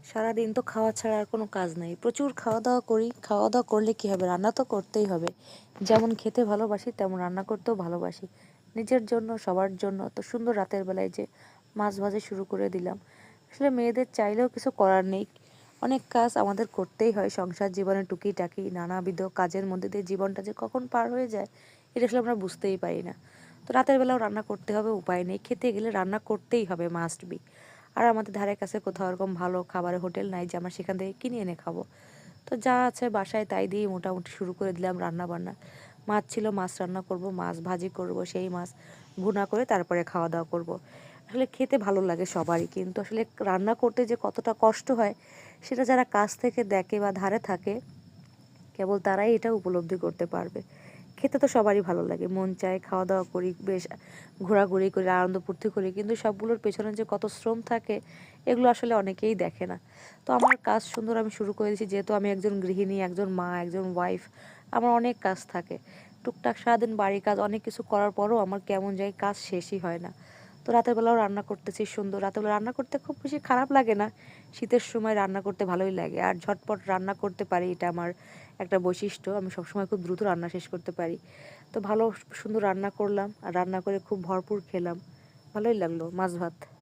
সারাদিন তো খাওয়া ছাড়া আর কোনো কাজ নেই, প্রচুর খাওয়া দাওয়া করি। খাওয়া দাওয়া করলে কি হবে, রান্না তো করতেই হবে। যেমন খেতে ভালোবাসি তেমন রান্না করতেও ভালোবাসি, নিজের জন্য সবার জন্য। তো সুন্দর রাতের বেলায় যে মাছ ভাজা শুরু করে দিলাম। আসলে মেয়েদের চাইলেও কিছু করার নেই, অনেক কাজ আমাদের করতেই হয়। সংসার জীবনে টুকিটাকি নানাবিধ কাজের মধ্যে দিয়ে জীবনটা যে কখন পার হয়ে যায় এটা আসলে আমরা বুঝতেই পারি না। তো রাতের বেলাও রান্না করতে হবে, উপায় নেই, খেতে গেলে রান্না করতেই হবে, মাস্ট বি। আর আমাদের ধারে কাছে কোথাও এরকম ভালো খাবারের হোটেল নাই যে আমরা সেখান থেকে কিনে এনে খাবো। তো যা আছে বাসায় তাই দিয়ে মোটামুটি শুরু করে দিলাম রান্না বান্না। মাছ ছিল, মাছ রান্না করব, মাছ ভাজি করব, সেই মাছ ভুনা করে তারপরে খাওয়া দাওয়া করব। আসলে খেতে ভালো লাগে সবারই, কিন্তু আসলে রান্না করতে যে কতটা কষ্ট হয় সেটা যারা কাছ থেকে দেখে বা ধারে থাকে কেবল তারাই এটা উপলব্ধি করতে পারবে। খেতে তো সবারই ভালো লাগে, মন চায়, খাওয়া দাওয়া করি, বেশ ঘোরাঘুরি করি, আনন্দ ফুর্তি করি, কিন্তু সবগুলোর পেছনে যে কত শ্রম থাকে এগুলো আসলে অনেকেই দেখে না। তো আমার কাজ সুন্দর আমি শুরু করে দিয়েছি, যেহেতু আমি একজন গৃহিণী, একজন মা, একজন ওয়াইফ। আমার অনেক কাজ থাকে, টুকটাক সারাদিন বাড়ির কাজ অনেক কিছু করার পরও আমার কেমন যায় কাজ শেষই হয় না। তো রাতের বেলাও রান্না করতেছি সুন্দর। রাতের বেলা রান্না করতে খুব বেশি খারাপ লাগে না, শীতের সময় রান্না করতে ভালোই লাগে। আর ঝটপট রান্না করতে পারি, এটা আমার একটা বৈশিষ্ট্য। আমি সবসময় খুব দ্রুত রান্না শেষ করতে পারি। তো ভালো সুন্দর রান্না করলাম, আর রান্না করে খুব ভরপুর খেলাম, ভালোই লাগলো মাছ ভাত।